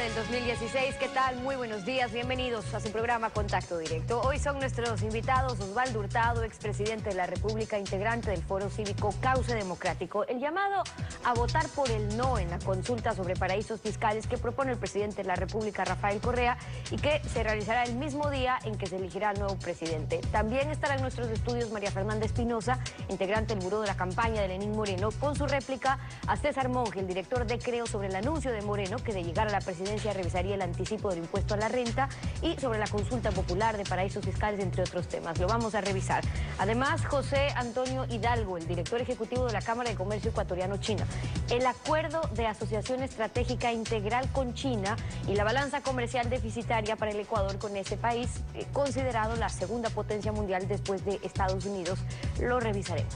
del 2016. ¿Qué tal? Muy buenos días. Bienvenidos a su programa Contacto Directo. Hoy son nuestros invitados Osvaldo Hurtado, expresidente de la República, integrante del Foro Cívico Cauce Democrático. El llamado a votar por el no en la consulta sobre paraísos fiscales que propone el presidente de la República, Rafael Correa, y que se realizará el mismo día en que se elegirá el nuevo presidente. También estará en nuestros estudios María Fernanda Espinosa, integrante del Buró de la Campaña de Lenín Moreno, con su réplica a César Monge, el director de Creo, sobre el anuncio de Moreno que de llegar a la presidencia revisaría el anticipo del impuesto a la renta, y sobre la consulta popular de paraísos fiscales, entre otros temas. Lo vamos a revisar. Además, José Antonio Hidalgo, el director ejecutivo de la Cámara de Comercio Ecuatoriano-China. El acuerdo de asociación estratégica integral con China y la balanza comercial deficitaria para el Ecuador con ese país, considerado la segunda potencia mundial después de Estados Unidos. Lo revisaremos.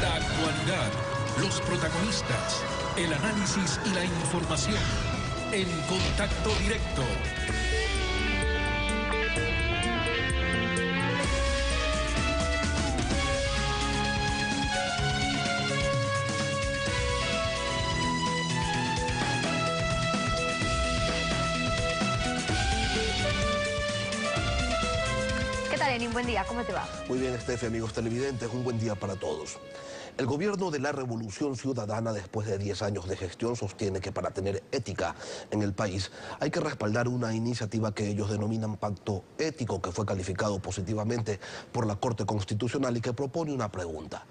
La actualidad, los protagonistas, el análisis y la información en Contacto Directo. ¿Qué tal, Lenín? Buen día, ¿cómo te va? Muy bien, Estefi, amigos televidentes, un buen día para todos. El gobierno de la Revolución Ciudadana, después de 10 años de gestión, sostiene que para tener ética en el país hay que respaldar una iniciativa que ellos denominan Pacto Ético, que fue calificado positivamente por la Corte Constitucional y que propone una pregunta.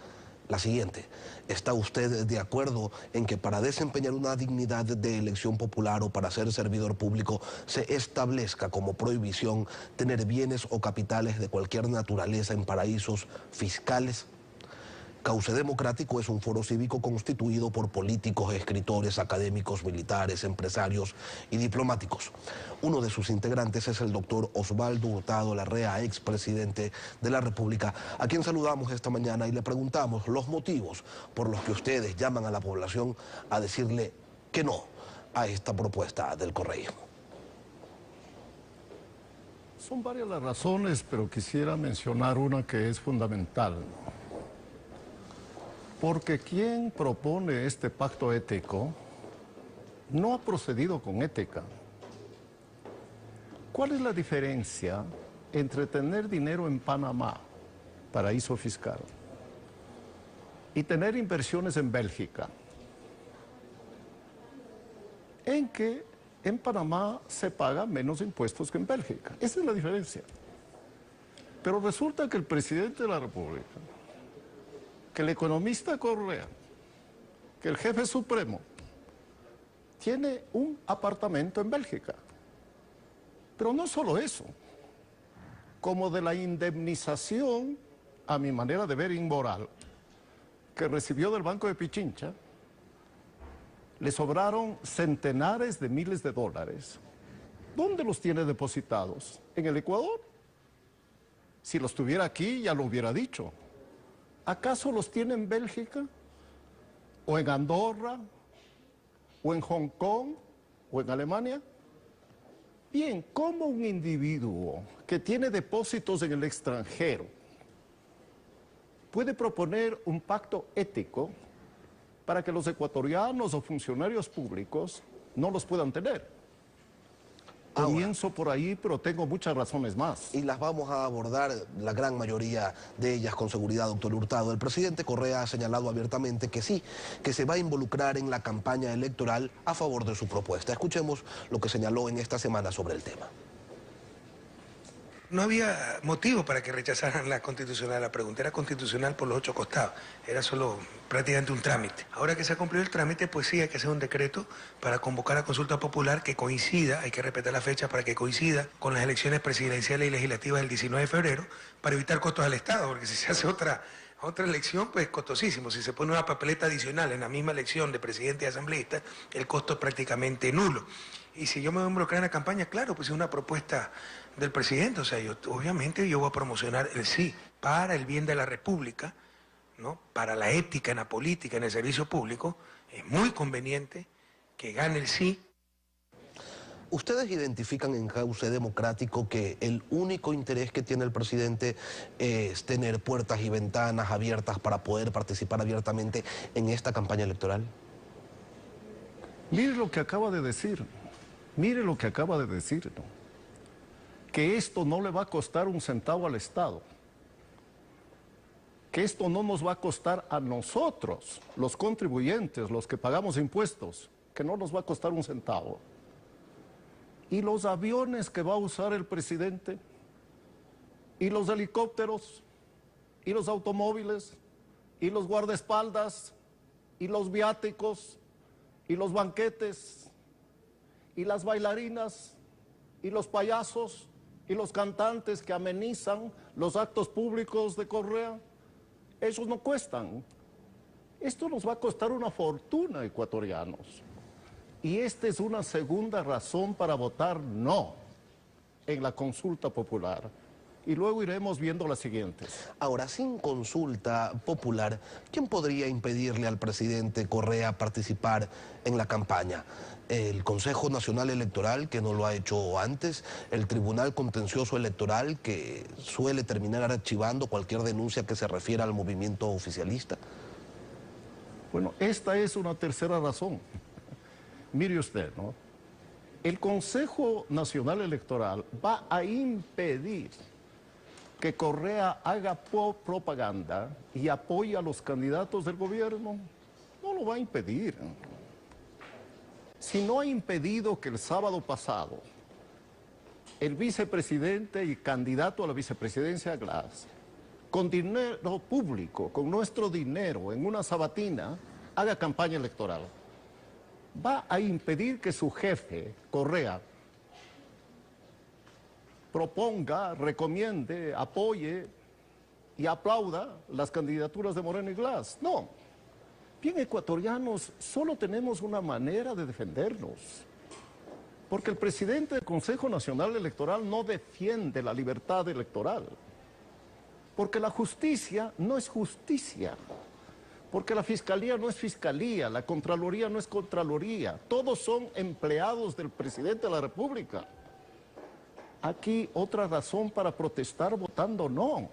La siguiente: ¿está usted de acuerdo en que para desempeñar una dignidad de elección popular o para ser servidor público se establezca como prohibición tener bienes o capitales de cualquier naturaleza en paraísos fiscales? Cauce Democrático es un foro cívico constituido por políticos, escritores, académicos, militares, empresarios y diplomáticos. Uno de sus integrantes es el doctor Osvaldo Hurtado Larrea, expresidente de la República, a quien saludamos esta mañana y le preguntamos los motivos por los que ustedes llaman a la población a decirle que no a esta propuesta del correísmo. Son varias las razones, pero quisiera mencionar una que es fundamental. Porque quien propone este pacto ético no ha procedido con ética. ¿Cuál es la diferencia entre tener dinero en Panamá, paraíso fiscal, y tener inversiones en Bélgica? En que en Panamá se pagan menos impuestos que en Bélgica. Esa es la diferencia. Pero resulta que el presidente de la República, que el economista Correa, que el jefe supremo, tiene un apartamento en Bélgica. Pero no solo eso, como de la indemnización, a mi manera de ver inmoral, que recibió del Banco de Pichincha, le sobraron centenares de miles de dólares. ¿Dónde los tiene depositados? ¿En el Ecuador? Si los tuviera aquí, ya lo hubiera dicho. ¿Acaso los tiene en Bélgica? ¿O en Andorra? ¿O en Hong Kong? ¿O en Alemania? Bien, ¿cómo un individuo que tiene depósitos en el extranjero puede proponer un pacto ético para que los ecuatorianos o funcionarios públicos no los puedan tener? Comienzo por ahí, pero tengo muchas razones más. Y las vamos a abordar, la gran mayoría de ellas, con seguridad, doctor Hurtado. El presidente Correa ha señalado abiertamente que sí, que se va a involucrar en la campaña electoral a favor de su propuesta. Escuchemos lo que señaló en esta semana sobre el tema. No había motivo para que rechazaran la constitucional. La pregunta era constitucional por los 8 costados. Era solo prácticamente un trámite. Ahora que se ha cumplido el trámite, pues sí, hay que hacer un decreto para convocar a consulta popular que coincida, hay que respetar la fecha para que coincida con las elecciones presidenciales y legislativas del 19 de febrero, para evitar costos al Estado, porque si se hace otra elección, pues es costosísimo. Si se pone una papeleta adicional en la misma elección de presidente y asambleísta, el costo es prácticamente nulo. Y si yo me voy a involucrar en la campaña, claro, pues es una propuesta del presidente. O sea, obviamente yo voy a promocionar el sí para el bien de la República, ¿no? Para la ética en la política, en el servicio público. Es muy conveniente que gane el sí. ¿Ustedes identifican en Cauce Democrático que el único interés que tiene el presidente es tener puertas y ventanas abiertas para poder participar abiertamente en esta campaña electoral? Mire lo que acaba de decir, mire lo que acaba de decir, ¿no? Que esto no le va a costar un centavo al Estado, que esto no nos va a costar a nosotros, los contribuyentes, los que pagamos impuestos, que no nos va a costar un centavo. Y los aviones que va a usar el presidente, y los helicópteros, y los automóviles, y los guardaespaldas, y los viáticos, y los banquetes, y las bailarinas, y los payasos, y los cantantes que amenizan los actos públicos de Correa, esos no cuestan. Esto nos va a costar una fortuna, ecuatorianos. Y esta es una segunda razón para votar no en la consulta popular. Y luego iremos viendo las siguientes. Ahora, sin consulta popular, ¿quién podría impedirle al presidente Correa participar en la campaña? ¿El Consejo Nacional Electoral, que no lo ha hecho antes? ¿El Tribunal Contencioso Electoral, que suele terminar archivando cualquier denuncia que se refiera al movimiento oficialista? Bueno, esta es una tercera razón. Mire usted, ¿no? El Consejo Nacional Electoral va a impedir que Correa haga propaganda y apoye a los candidatos del gobierno. No lo va a impedir. Si no ha impedido que el sábado pasado el vicepresidente y candidato a la vicepresidencia, Glass, con dinero público, con nuestro dinero, en una sabatina, haga campaña electoral, va a impedir que su jefe, Correa, proponga, recomiende, apoye y aplauda las candidaturas de Moreno y Glass. No. Bien, ecuatorianos, solo tenemos una manera de defendernos. Porque el presidente del Consejo Nacional Electoral no defiende la libertad electoral. Porque la justicia no es justicia. Porque la fiscalía no es fiscalía, la contraloría no es contraloría. Todos son empleados del presidente de la República. Aquí otra razón para protestar votando no.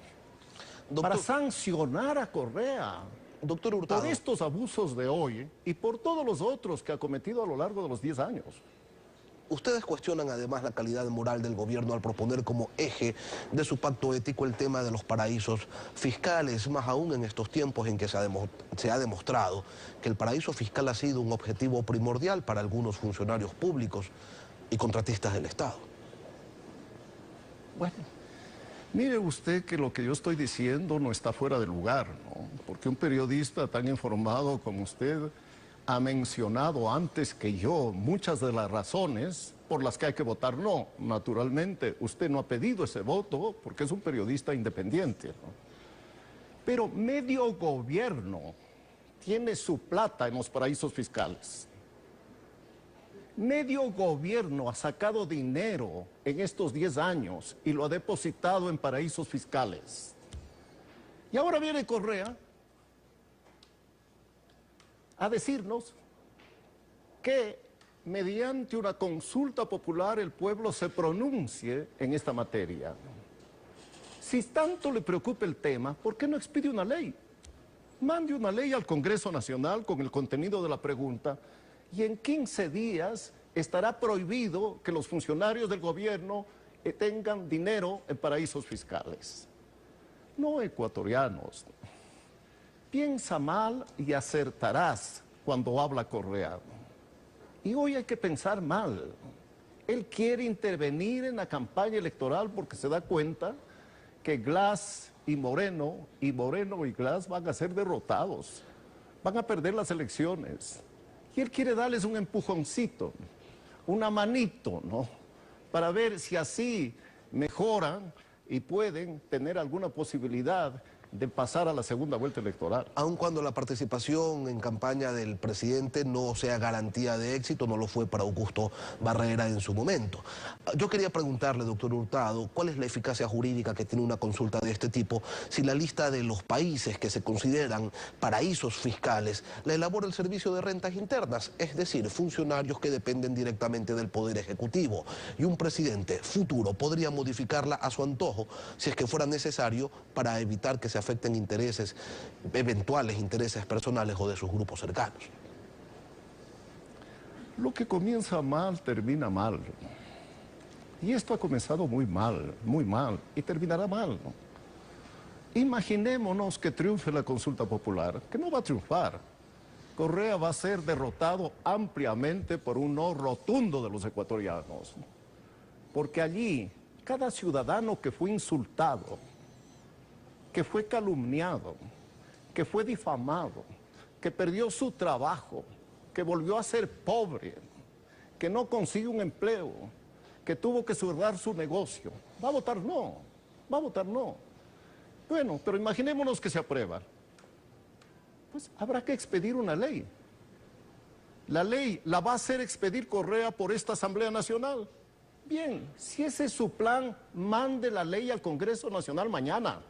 Para sancionar a Correa. Doctor Hurtado, por estos abusos de hoy y por todos los otros que ha cometido a lo largo de los 10 años. ustedes cuestionan además la calidad moral del gobierno al proponer como eje de su pacto ético el tema de los paraísos fiscales, más aún en estos tiempos en que se ha demostrado que el paraíso fiscal ha sido un objetivo primordial para algunos funcionarios públicos y contratistas del Estado. Bueno, mire usted que lo que yo estoy diciendo no está fuera de lugar, ¿no? Porque un periodista tan informado como usted ha mencionado antes que yo muchas de las razones por las que hay que votar no. Naturalmente, usted no ha pedido ese voto porque es un periodista independiente, ¿no? Pero medio gobierno tiene su plata en los paraísos fiscales. Medio gobierno ha sacado dinero en estos 10 años y lo ha depositado en paraísos fiscales. Y ahora viene Correa a decirnos que mediante una consulta popular el pueblo se pronuncie en esta materia. Si tanto le preocupa el tema, ¿por qué no expide una ley? Mande una ley al Congreso Nacional con el contenido de la pregunta y en 15 días estará prohibido que los funcionarios del gobierno tengan dinero en paraísos fiscales. No, ecuatorianos. Piensa mal y acertarás cuando habla Correa. Y hoy hay que pensar mal. Él quiere intervenir en la campaña electoral porque se da cuenta que Glass y Moreno y Glass van a ser derrotados. Van a perder las elecciones. Y él quiere darles un empujoncito, una manito, ¿no? Para ver si así mejoran y pueden tener alguna posibilidad de pasar a la segunda vuelta electoral. Aun cuando la participación en campaña del presidente no sea garantía de éxito, no lo fue para Augusto Barrera en su momento. Yo quería preguntarle, doctor Hurtado, ¿cuál es la eficacia jurídica que tiene una consulta de este tipo si la lista de los países que se consideran paraísos fiscales la elabora el Servicio de Rentas Internas, es decir, funcionarios que dependen directamente del Poder Ejecutivo, y un presidente futuro podría modificarla a su antojo si es que fuera necesario para evitar que se afecten intereses, eventuales intereses personales o de sus grupos cercanos? Lo que comienza mal, termina mal. Y esto ha comenzado muy mal, y terminará mal, ¿no? Imaginémonos que triunfe la consulta popular, que no va a triunfar. Correa va a ser derrotado ampliamente por un no rotundo de los ecuatorianos. Porque allí, cada ciudadano que fue insultado, que fue calumniado, que fue difamado, que perdió su trabajo, que volvió a ser pobre, que no consigue un empleo, que tuvo que cerrar su negocio, va a votar no, va a votar no. Bueno, pero imaginémonos que se aprueba. Pues habrá que expedir una ley. La ley la va a hacer expedir Correa por esta Asamblea Nacional. Bien, si ese es su plan, mande la ley al Congreso Nacional mañana.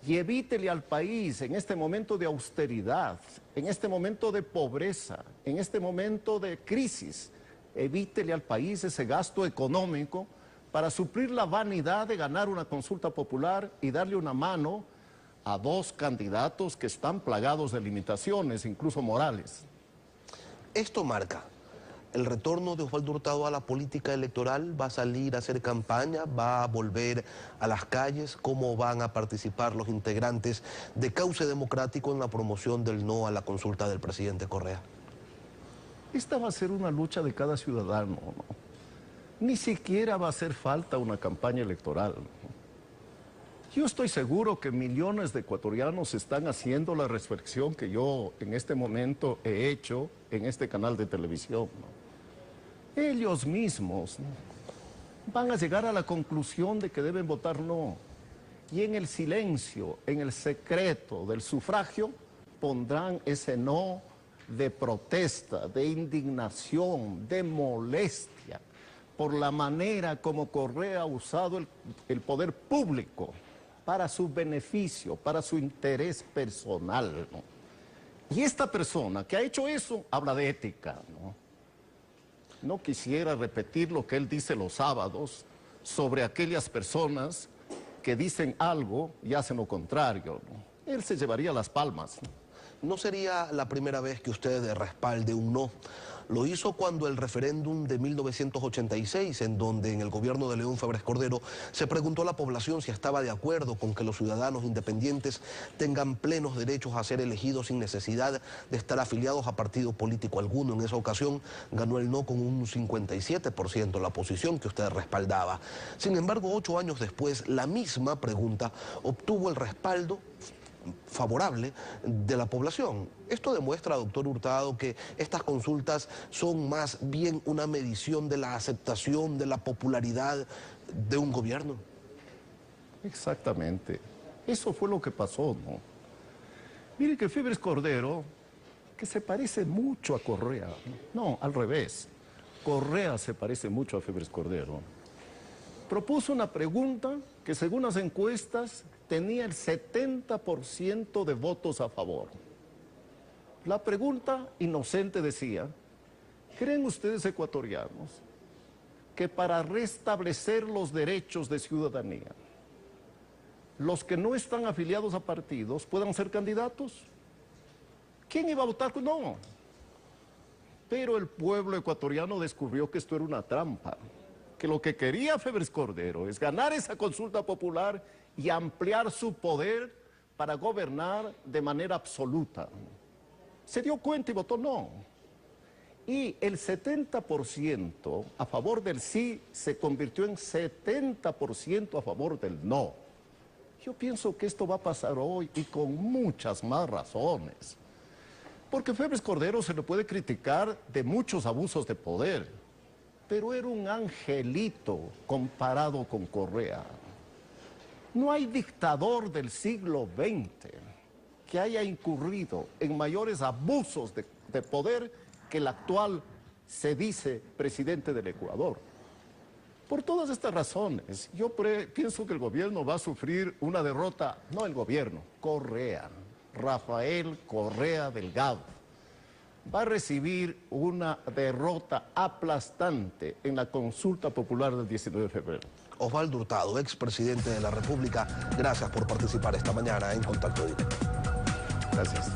Y evítele al país en este momento de austeridad, en este momento de pobreza, en este momento de crisis, evítele al país ese gasto económico para suplir la vanidad de ganar una consulta popular y darle una mano a dos candidatos que están plagados de limitaciones, incluso morales. Esto marca el retorno de Osvaldo Hurtado a la política electoral. ¿Va a salir a hacer campaña? ¿Va a volver a las calles? ¿Cómo van a participar los integrantes de Cauce Democrático en la promoción del no a la consulta del presidente Correa? Esta va a ser una lucha de cada ciudadano, ¿no? Ni siquiera va a hacer falta una campaña electoral. Yo estoy seguro que millones de ecuatorianos están haciendo la reflexión que yo en este momento he hecho en este canal de televisión, ¿no? Ellos mismos, ¿no?, van a llegar a la conclusión de que deben votar no. Y en el silencio, en el secreto del sufragio, pondrán ese no de protesta, de indignación, de molestia, por la manera como Correa ha usado el poder público para su beneficio, para su interés personal, ¿no? Y esta persona que ha hecho eso habla de ética, ¿no? No quisiera repetir lo que él dice los sábados sobre aquellas personas que dicen algo y hacen lo contrario, ¿no? Él se llevaría las palmas, ¿no? No sería la primera vez que usted respalde un no. Lo hizo cuando el referéndum de 1986, en donde en el gobierno de León Febres Cordero se preguntó a la población si estaba de acuerdo con que los ciudadanos independientes tengan plenos derechos a ser elegidos sin necesidad de estar afiliados a partido político alguno. En esa ocasión ganó el no con un 57%, la posición que usted respaldaba. Sin embargo, 8 años después, la misma pregunta obtuvo el respaldo favorable de la población. Esto demuestra, doctor Hurtado, que estas consultas son más bien una medición de la aceptación, de la popularidad de un gobierno. Exactamente. Eso fue lo que pasó, ¿no? Mire que Febres Cordero, que se parece mucho a Correa. No, al revés. Correa se parece mucho a Febres Cordero. Propuso una pregunta que, según las encuestas, tenía el 70% de votos a favor. La pregunta inocente decía: ¿creen ustedes, ecuatorianos, que para restablecer los derechos de ciudadanía, los que no están afiliados a partidos puedan ser candidatos? ¿Quién iba a votar? No. Pero el pueblo ecuatoriano descubrió que esto era una trampa, que lo que quería Febres Cordero es ganar esa consulta popular y ampliar su poder para gobernar de manera absoluta. Se dio cuenta y votó no. Y el 70% a favor del sí se convirtió en 70% a favor del no. Yo pienso que esto va a pasar hoy y con muchas más razones. Porque Febres Cordero se le puede criticar de muchos abusos de poder, pero era un angelito comparado con Correa. No hay dictador del siglo XX que haya incurrido en mayores abusos de poder que el actual se dice presidente del Ecuador. Por todas estas razones, yo pienso que el gobierno va a sufrir una derrota, no el gobierno, Correa, Rafael Correa Delgado. Va a recibir una derrota aplastante en la consulta popular del 19 de febrero. Osvaldo Hurtado, expresidente de la República, gracias por participar esta mañana en Contacto Directo. Gracias.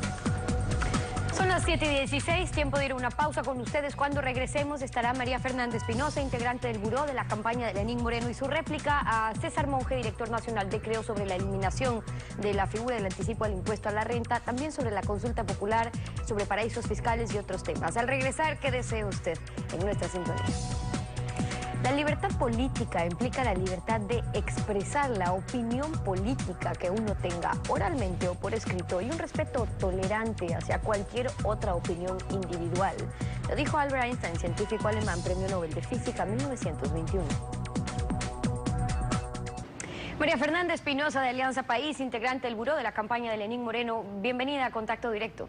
Son las 7:16, tiempo de ir a una pausa con ustedes. Cuando regresemos estará María Fernanda Espinosa, integrante del buró de la campaña de Lenín Moreno, y su réplica a César Monge, director nacional de Creo, sobre la eliminación de la figura del anticipo al impuesto a la renta, también sobre la consulta popular, sobre paraísos fiscales y otros temas. Al regresar, ¿qué desea usted en nuestra sintonía? La libertad política implica la libertad de expresar la opinión política que uno tenga oralmente o por escrito y un respeto tolerante hacia cualquier otra opinión individual. Lo dijo Albert Einstein, científico alemán, premio Nobel de Física 1921. María Fernanda Espinosa, de Alianza País, integrante del buró de la campaña de Lenín Moreno. Bienvenida a Contacto Directo.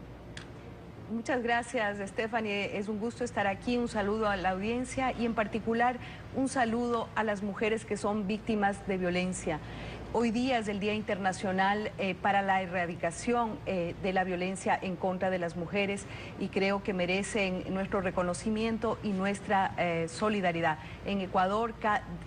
Muchas gracias, Stephanie. Es un gusto estar aquí. Un saludo a la audiencia y en particular un saludo a las mujeres que son víctimas de violencia. Hoy día es el Día Internacional para la erradicación de la violencia en contra de las mujeres y creo que merecen nuestro reconocimiento y nuestra solidaridad. En Ecuador,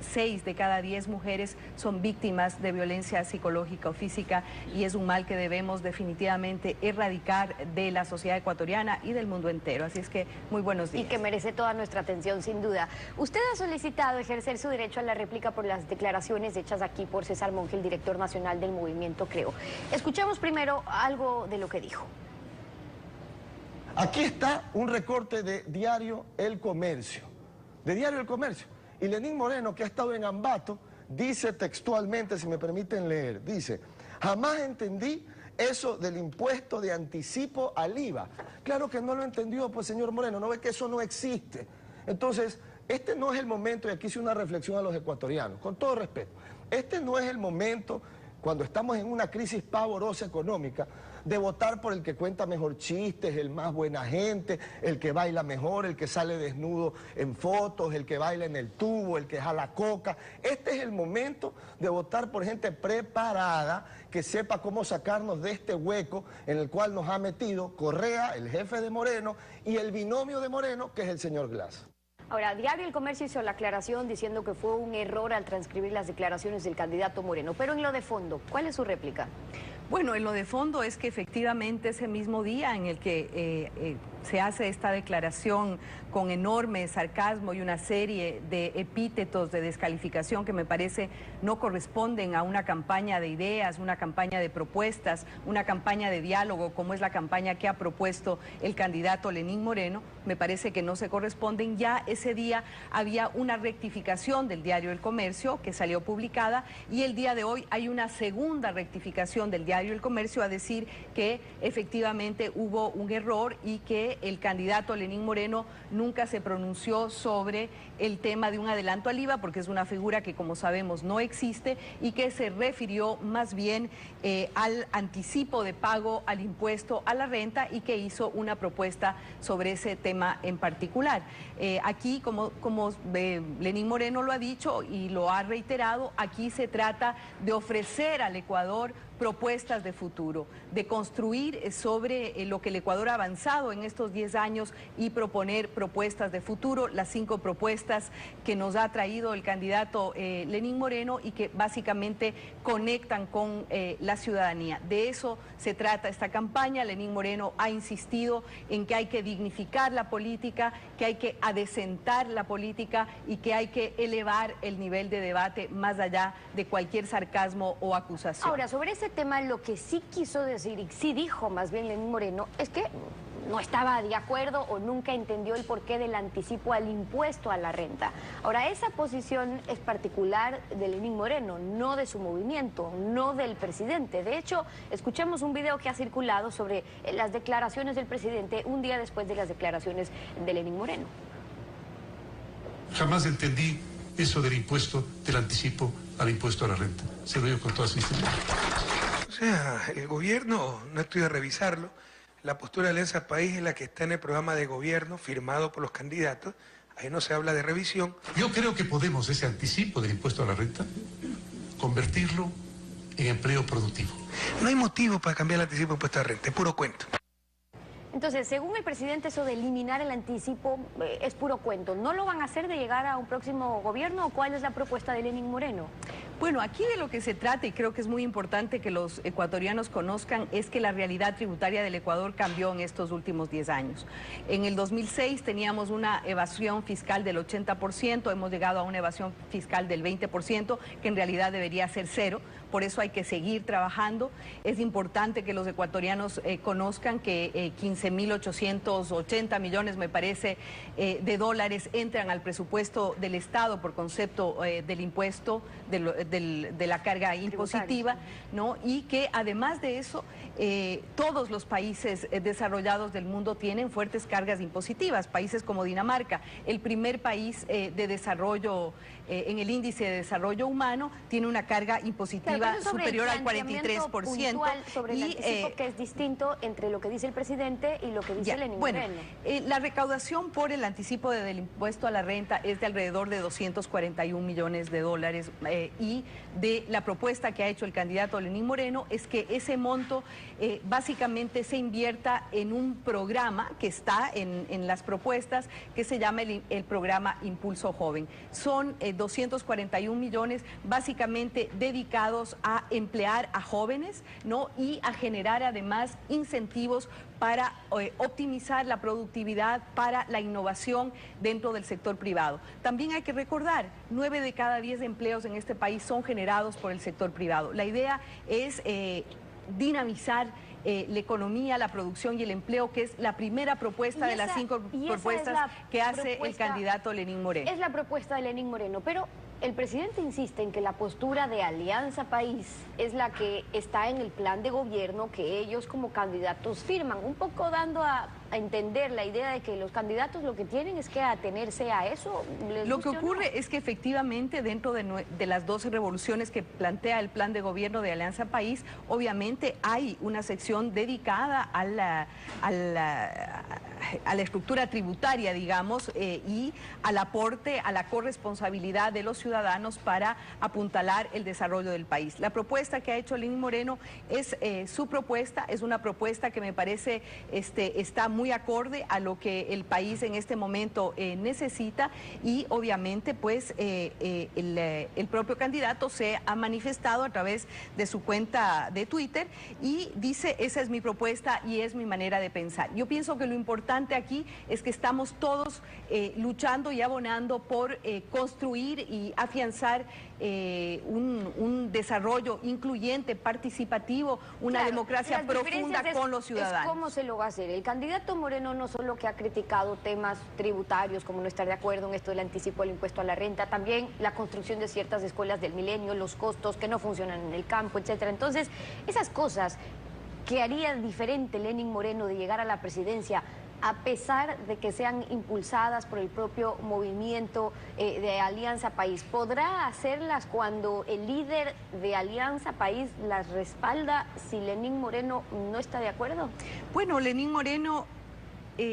6 de cada 10 mujeres son víctimas de violencia psicológica o física y es un mal que debemos definitivamente erradicar de la sociedad ecuatoriana y del mundo entero. Así es que muy buenos días. Y que merece toda nuestra atención, sin duda. Usted ha solicitado ejercer su derecho a la réplica por las declaraciones hechas aquí por César Monge, el director nacional del movimiento Creo. Escuchamos primero algo de lo que dijo. Aquí está un recorte de Diario El Comercio. De Diario El Comercio. Y Lenín Moreno, que ha estado en Ambato, dice textualmente, si me permiten leer, dice: jamás entendí eso del impuesto de anticipo al IVA. Claro que no lo entendió, pues, señor Moreno, no ve que eso no existe. Entonces, este no es el momento, y aquí hice una reflexión a los ecuatorianos, con todo respeto, este no es el momento, cuando estamos en una crisis pavorosa económica, de votar por el que cuenta mejor chistes, el más buena gente, el que baila mejor, el que sale desnudo en fotos, el que baila en el tubo, el que jala coca. Este es el momento de votar por gente preparada, que sepa cómo sacarnos de este hueco en el cual nos ha metido Correa, el jefe de Moreno, y el binomio de Moreno, que es el señor Glass. Ahora, Diario El Comercio hizo la aclaración diciendo que fue un error al transcribir las declaraciones del candidato Moreno. Pero en lo de fondo, ¿cuál es su réplica? Bueno, en lo de fondo es que efectivamente ese mismo día en el que se hace esta declaración con enorme sarcasmo y una serie de epítetos de descalificación que me parece no corresponden a una campaña de ideas, una campaña de propuestas, una campaña de diálogo, como es la campaña que ha propuesto el candidato Lenín Moreno, me parece que no se corresponden. Ya ese día había una rectificación del Diario El Comercio que salió publicada y el día de hoy hay una segunda rectificación del Diario El Comercio a decir que efectivamente hubo un error y que el candidato Lenín Moreno nunca se pronunció sobre el tema de un adelanto al IVA, porque es una figura que, como sabemos, no existe y que se refirió más bien al anticipo de pago al impuesto a la renta y que hizo una propuesta sobre ese tema en particular. Aquí, como Lenín Moreno lo ha dicho y lo ha reiterado, aquí se trata de ofrecer al Ecuador propuestas de futuro, de construir sobre lo que el Ecuador ha avanzado en estos 10 años y proponer propuestas de futuro, las 5 propuestas que nos ha traído el candidato Lenín Moreno y que básicamente conectan con la ciudadanía. De eso se trata esta campaña. Lenín Moreno ha insistido en que hay que dignificar la política, que hay que adecentar la política y que hay que elevar el nivel de debate más allá de cualquier sarcasmo o acusación. Ahora, sobre ese tema, lo que sí quiso decir, y sí dijo más bien Lenín Moreno, es que no estaba de acuerdo o nunca entendió el porqué del anticipo al impuesto a la renta. Ahora, esa posición es particular de Lenín Moreno, no de su movimiento, no del presidente. De hecho, escuchamos un video que ha circulado sobre las declaraciones del presidente un día después de las declaraciones de Lenín Moreno. Jamás entendí eso del impuesto, del anticipo al impuesto a la renta. Se lo digo con toda sinceridad. O sea, el gobierno, no estoy a revisarlo, la postura de Alianza País es la que está en el programa de gobierno firmado por los candidatos, ahí no se habla de revisión. Yo creo que podemos ese anticipo del impuesto a la renta convertirlo en empleo productivo. No hay motivo para cambiar el anticipo del impuesto a la renta, es puro cuento. Entonces, según el presidente, eso de eliminar el anticipo es puro cuento. ¿No lo van a hacer de llegar a un próximo gobierno o cuál es la propuesta de Lenín Moreno? Bueno, aquí de lo que se trata, y creo que es muy importante que los ecuatorianos conozcan, es que la realidad tributaria del Ecuador cambió en estos últimos 10 años. En el 2006 teníamos una evasión fiscal del 80%, hemos llegado a una evasión fiscal del 20%, que en realidad debería ser cero. Por eso hay que seguir trabajando. Es importante que los ecuatorianos conozcan que 15.880 millones, me parece, de dólares entran al presupuesto del Estado por concepto del impuesto, de la carga impositiva, ¿no? Y que además de eso, todos los países desarrollados del mundo tienen fuertes cargas impositivas. Países como Dinamarca, el primer país de desarrollo en el índice de desarrollo humano, tiene una carga impositiva superior al 43%. Puntual sobre el anticipo, que es distinto entre lo que dice el presidente y lo que dice Lenín Moreno. La recaudación por el anticipo del impuesto a la renta es de alrededor de 241 millones de dólares y de la propuesta que ha hecho el candidato Lenín Moreno es que ese monto básicamente se invierta en un programa que está en las propuestas que se llama el programa Impulso Joven. Son 241 millones básicamente dedicados a emplear a jóvenes, ¿no? Y a generar además incentivos para optimizar la productividad, para la innovación dentro del sector privado. También hay que recordar, 9 de cada 10 empleos en este país son generados por el sector privado. La idea es dinamizar la economía, la producción y el empleo, que es la primera propuesta de las 5 propuestas que hace el candidato Lenín Moreno. Es la propuesta de Lenín Moreno, pero el presidente insiste en que la postura de Alianza País es la que está en el plan de gobierno que ellos como candidatos firman, un poco dando a entender la idea de que los candidatos lo que tienen es que atenerse a eso. Lo que ocurre es que efectivamente dentro de las 12 revoluciones que plantea el plan de gobierno de Alianza País, obviamente hay una sección dedicada a la estructura tributaria, digamos, y al aporte, a la corresponsabilidad de los ciudadanos para apuntalar el desarrollo del país. La propuesta que ha hecho Lenín Moreno es su propuesta, es una propuesta que me parece está muy acorde a lo que el país en este momento necesita y obviamente pues el propio candidato se ha manifestado a través de su cuenta de Twitter y dice, esa es mi propuesta y es mi manera de pensar. Yo pienso que lo importante aquí es que estamos todos luchando y abonando por construir y afianzar un desarrollo incluyente, participativo, una democracia profunda con los ciudadanos. ¿Cómo se lo va a hacer? El candidato Moreno no solo que ha criticado temas tributarios, como no estar de acuerdo en esto del anticipo del impuesto a la renta, también la construcción de ciertas escuelas del milenio, los costos que no funcionan en el campo, etcétera. Entonces, esas cosas que haría diferente Lenín Moreno de llegar a la presidencia, a pesar de que sean impulsadas por el propio movimiento de Alianza País, ¿podrá hacerlas cuando el líder de Alianza País las respalda si Lenín Moreno no está de acuerdo? Bueno, Lenín Moreno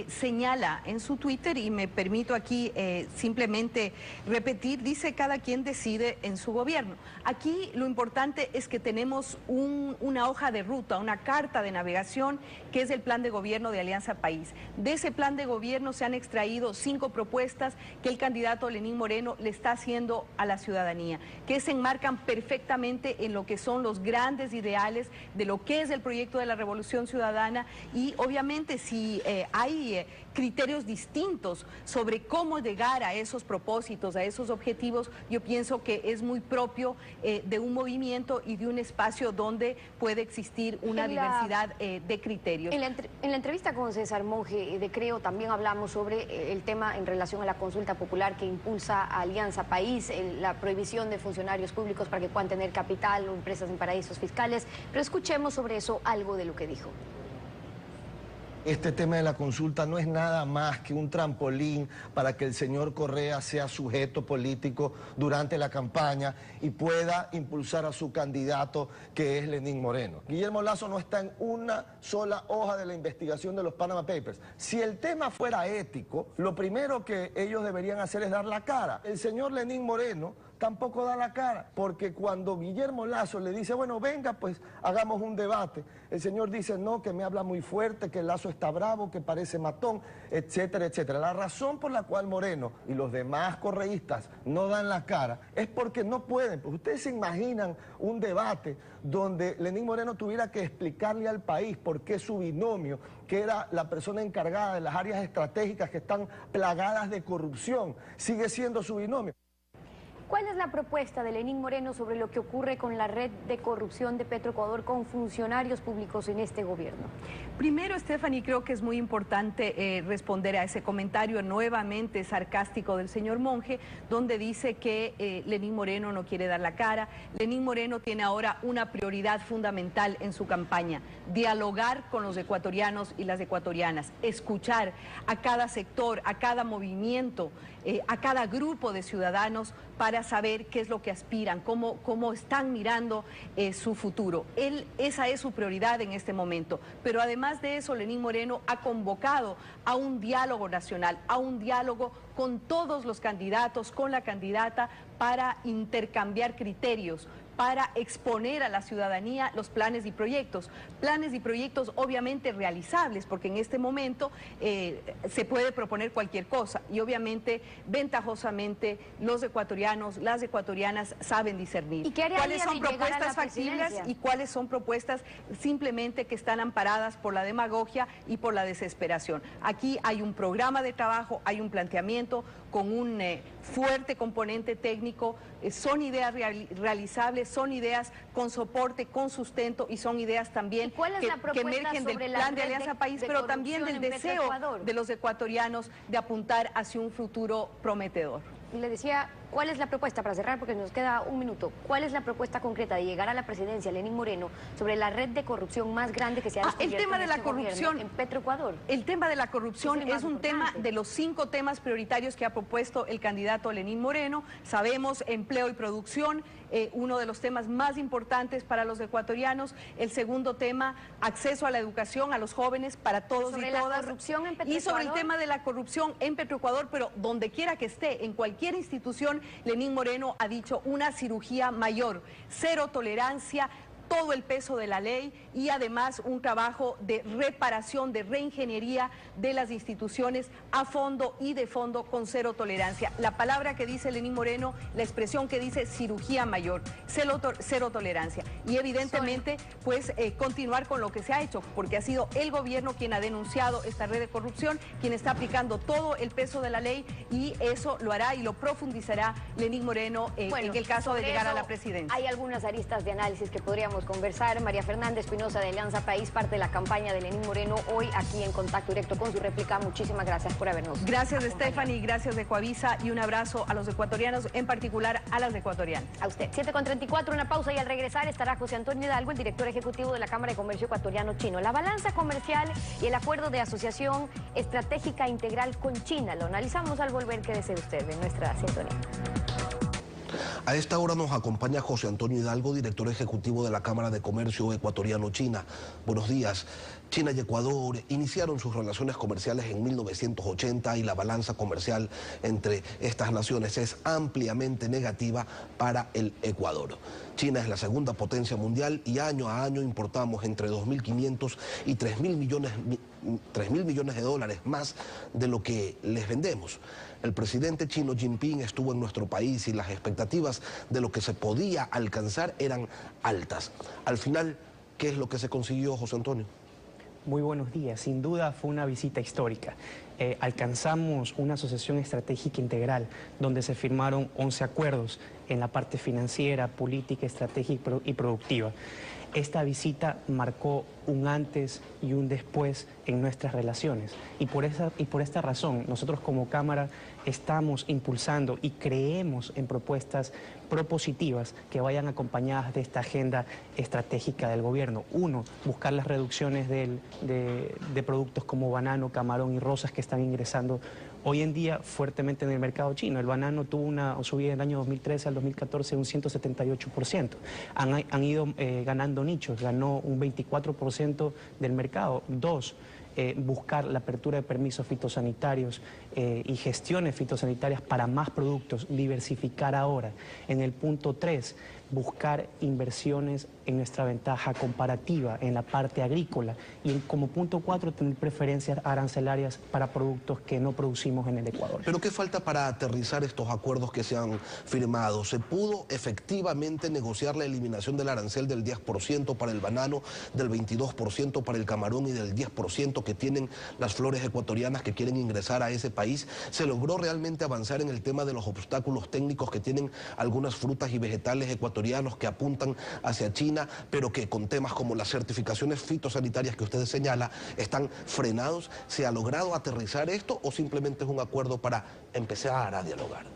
señala en su Twitter, y me permito aquí simplemente repetir, dice cada quien decide en su gobierno. Aquí lo importante es que tenemos una hoja de ruta, una carta de navegación que es el plan de gobierno de Alianza País. De ese plan de gobierno se han extraído 5 propuestas que el candidato Lenín Moreno le está haciendo a la ciudadanía, que se enmarcan perfectamente en lo que son los grandes ideales de lo que es el proyecto de la Revolución Ciudadana y obviamente si hay criterios distintos sobre cómo llegar a esos propósitos, a esos objetivos, yo pienso que es muy propio de un movimiento y de un espacio donde puede existir una diversidad de criterios. En la entrevista con César Monge de Creo también hablamos sobre el tema en relación a la consulta popular que impulsa a Alianza País, la prohibición de funcionarios públicos para que puedan tener capital o empresas en paraísos fiscales, pero escuchemos sobre eso algo de lo que dijo. Este tema de la consulta no es nada más que un trampolín para que el señor Correa sea sujeto político durante la campaña y pueda impulsar a su candidato, que es Lenín Moreno. Guillermo Lasso no está en una sola hoja de la investigación de los Panama Papers. Si el tema fuera ético, lo primero que ellos deberían hacer es dar la cara. El señor Lenín Moreno tampoco da la cara, porque cuando Guillermo Lasso le dice, bueno, venga, pues hagamos un debate, el señor dice, no, que me habla muy fuerte, que Lasso está bravo, que parece matón, etcétera, etcétera. La razón por la cual Moreno y los demás correístas no dan la cara es porque no pueden. Pues ustedes se imaginan un debate donde Lenín Moreno tuviera que explicarle al país por qué su binomio, que era la persona encargada de las áreas estratégicas que están plagadas de corrupción, sigue siendo su binomio. ¿Cuál es la propuesta de Lenín Moreno sobre lo que ocurre con la red de corrupción de Petroecuador con funcionarios públicos en este gobierno? Primero, Stephanie, creo que es muy importante responder a ese comentario nuevamente sarcástico del señor Monge, donde dice que Lenín Moreno no quiere dar la cara. Lenín Moreno tiene ahora una prioridad fundamental en su campaña: dialogar con los ecuatorianos y las ecuatorianas, escuchar a cada sector, a cada movimiento, a cada grupo de ciudadanos para saber qué es lo que aspiran, cómo están mirando su futuro. Esa es su prioridad en este momento. Pero además de eso, Lenín Moreno ha convocado a un diálogo nacional, a un diálogo con todos los candidatos, con la candidata, para intercambiar criterios, para exponer a la ciudadanía los planes y proyectos obviamente realizables, porque en este momento se puede proponer cualquier cosa y obviamente ventajosamente los ecuatorianos, las ecuatorianas saben discernir ¿Y qué haría cuáles son de llegar a la propuestas factibles y cuáles son propuestas simplemente que están amparadas por la demagogia y por la desesperación. Aquí hay un programa de trabajo, hay un planteamiento con un fuerte componente técnico, son ideas realizables, son ideas con soporte, con sustento y son ideas también que emergen del plan de Alianza País, pero también del deseo de los ecuatorianos de apuntar hacia un futuro prometedor. Le decía, ¿cuál es la propuesta, para cerrar porque nos queda un minuto, cuál es la propuesta concreta de llegar a la presidencia, Lenín Moreno, sobre la red de corrupción más grande que se ha descubierto el tema de la corrupción en Petroecuador? El tema de la corrupción es un tema de los 5 temas prioritarios que ha propuesto el candidato Lenín Moreno. Sabemos empleo y producción, uno de los temas más importantes para los ecuatorianos. El segundo tema, acceso a la educación a los jóvenes para todos y todas. La corrupción en Petroecuador. Y sobre el tema de la corrupción en Petroecuador, pero donde quiera que esté, en cualquier institución, Lenín Moreno ha dicho una cirugía mayor, cero tolerancia, todo el peso de la ley y además un trabajo de reparación, de reingeniería de las instituciones a fondo y de fondo con cero tolerancia. La palabra que dice Lenín Moreno, la expresión que dice cirugía mayor, cero tolerancia. Y evidentemente, pues continuar con lo que se ha hecho, porque ha sido el gobierno quien ha denunciado esta red de corrupción, quien está aplicando todo el peso de la ley y eso lo hará y lo profundizará Lenín Moreno en el caso de llegar a la presidencia. Hay algunas aristas de análisis que podríamos conversar. María Fernanda Espinosa de Alianza País, parte de la campaña de Lenín Moreno, hoy aquí en Contacto Directo con su réplica. Muchísimas gracias por habernos Gracias, Stephanie, gracias de Coavisa y un abrazo a los ecuatorianos, en particular a las ecuatorianas. A usted. 7:34, una pausa y al regresar estará José Antonio Hidalgo, el director ejecutivo de la Cámara de Comercio Ecuatoriano-Chino. La balanza comercial y el acuerdo de asociación estratégica integral con China. Lo analizamos al volver. Quédese usted en nuestra sintonía. A esta hora nos acompaña José Antonio Hidalgo, director ejecutivo de la Cámara de Comercio Ecuatoriano-China. Buenos días. China y Ecuador iniciaron sus relaciones comerciales en 1980 y la balanza comercial entre estas naciones es ampliamente negativa para el Ecuador. China es la segunda potencia mundial y año a año importamos entre 2.500 y 3.000 millones de dólares más de lo que les vendemos. El presidente chino Jinping estuvo en nuestro país y las expectativas de lo que se podía alcanzar eran altas. Al final, ¿qué es lo que se consiguió, José Antonio? Muy buenos días. Sin duda fue una visita histórica. Alcanzamos una asociación estratégica integral donde se firmaron 11 acuerdos en la parte financiera, política, estratégica y productiva. Esta visita marcó un antes y un después en nuestras relaciones y por esta razón nosotros como Cámara estamos impulsando y creemos en propuestas propositivas que vayan acompañadas de esta agenda estratégica del gobierno. Uno, buscar las reducciones de productos como banano, camarón y rosas que están ingresando hoy en día fuertemente en el mercado chino. El banano tuvo una subida del año 2013 al 2014 de un 178%. Han ido ganando nichos, ganó un 24% del mercado. Dos, buscar la apertura de permisos fitosanitarios y gestiones fitosanitarias para más productos, diversificar ahora. En el punto 3, buscar inversiones en nuestra ventaja comparativa en la parte agrícola y como punto 4 tener preferencias arancelarias para productos que no producimos en el Ecuador. ¿Pero qué falta para aterrizar estos acuerdos que se han firmado? ¿Se pudo efectivamente negociar la eliminación del arancel del 10% para el banano, del 22% para el camarón y del 10% que tienen las flores ecuatorianas que quieren ingresar a ese país? ¿Se logró realmente avanzar en el tema de los obstáculos técnicos que tienen algunas frutas y vegetales ecuatorianos que apuntan hacia China, pero que con temas como las certificaciones fitosanitarias que usted señala están frenados? ¿Se ha logrado aterrizar esto o simplemente es un acuerdo para empezar a dialogar?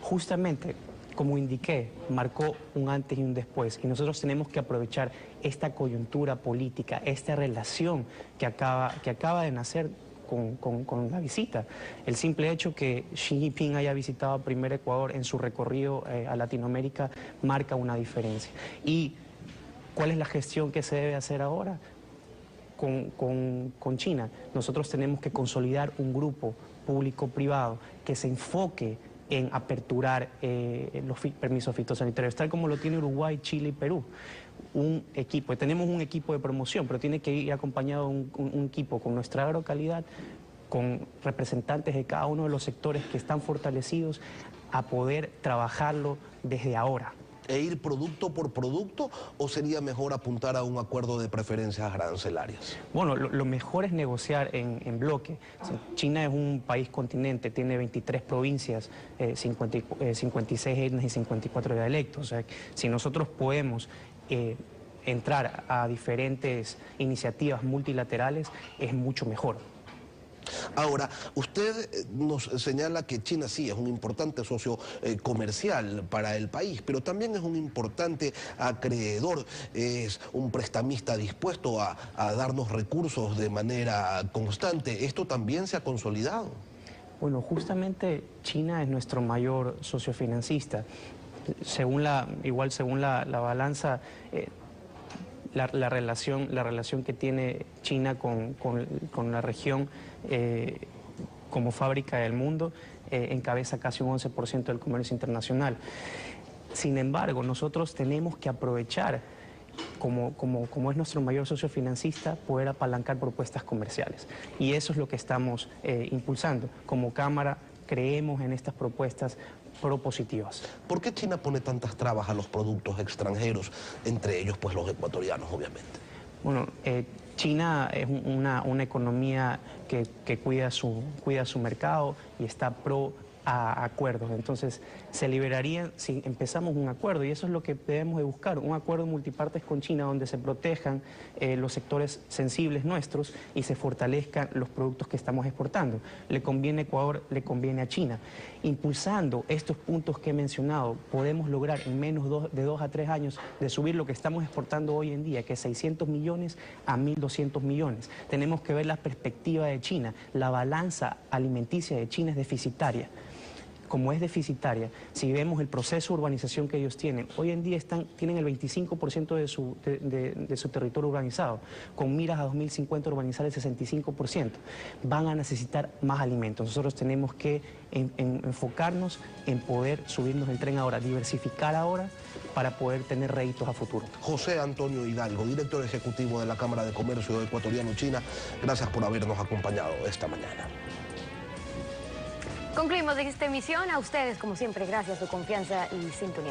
Justamente, como indiqué, marcó un antes y un después y nosotros tenemos que aprovechar esta coyuntura política, esta relación que acaba de nacer con la visita. El simple hecho que Xi Jinping haya visitado primero Ecuador en su recorrido a Latinoamérica marca una diferencia. ¿Y cuál es la gestión que se debe hacer ahora? Con China, nosotros tenemos que consolidar un grupo público-privado que se enfoque en aperturar los permisos fitosanitarios, tal como lo tiene Uruguay, Chile y Perú. Tenemos un equipo de promoción, pero tiene que ir acompañado un equipo con nuestra agrocalidad, con representantes de cada uno de los sectores que están fortalecidos a poder trabajarlo desde ahora. ¿E ir producto por producto o sería mejor apuntar a un acuerdo de preferencias arancelarias? Bueno, lo mejor es negociar en bloque. China es un país continente, tiene 23 provincias, 56 etnias y 54 dialectos. O sea, si nosotros podemos entrar a diferentes iniciativas multilaterales, es mucho mejor. Ahora, usted nos señala que China sí es un importante socio comercial para el país, pero también es un importante acreedor, es un prestamista dispuesto a darnos recursos de manera constante. ¿Esto también se ha consolidado? Bueno, justamente China es nuestro mayor socio financista. Según la balanza, la relación que tiene China con la región como fábrica del mundo encabeza casi un 11% del comercio internacional. Sin embargo, nosotros tenemos que aprovechar, como es nuestro mayor socio financista, poder apalancar propuestas comerciales. Y eso es lo que estamos impulsando. Como Cámara creemos en estas propuestas propositivas. ¿Por qué China pone tantas trabas a los productos extranjeros, entre ellos pues los ecuatorianos, obviamente? Bueno, China es una economía que cuida su mercado y está pro a acuerdos. Entonces, se liberarían si empezamos un acuerdo, y eso es lo que debemos de buscar, un acuerdo multipartes con China donde se protejan los sectores sensibles nuestros y se fortalezcan los productos que estamos exportando. Le conviene a Ecuador, le conviene a China. Impulsando estos puntos que he mencionado, podemos lograr en menos de 2 a 3 años de subir lo que estamos exportando hoy en día, que es 600 millones a 1.200 millones. Tenemos que ver la perspectiva de China. La balanza alimenticia de China es deficitaria. Como es deficitaria, si vemos el proceso de urbanización que ellos tienen, hoy en día tienen el 25% de su territorio urbanizado, con miras a 2050 urbanizar el 65%. Van a necesitar más alimentos. Nosotros tenemos que enfocarnos en poder subirnos el tren ahora, diversificar ahora, para poder tener réditos a futuro. José Antonio Hidalgo, director ejecutivo de la Cámara de Comercio Ecuatoriano-China, gracias por habernos acompañado esta mañana. Concluimos esta emisión. A ustedes, como siempre, gracias por su confianza y sintonía.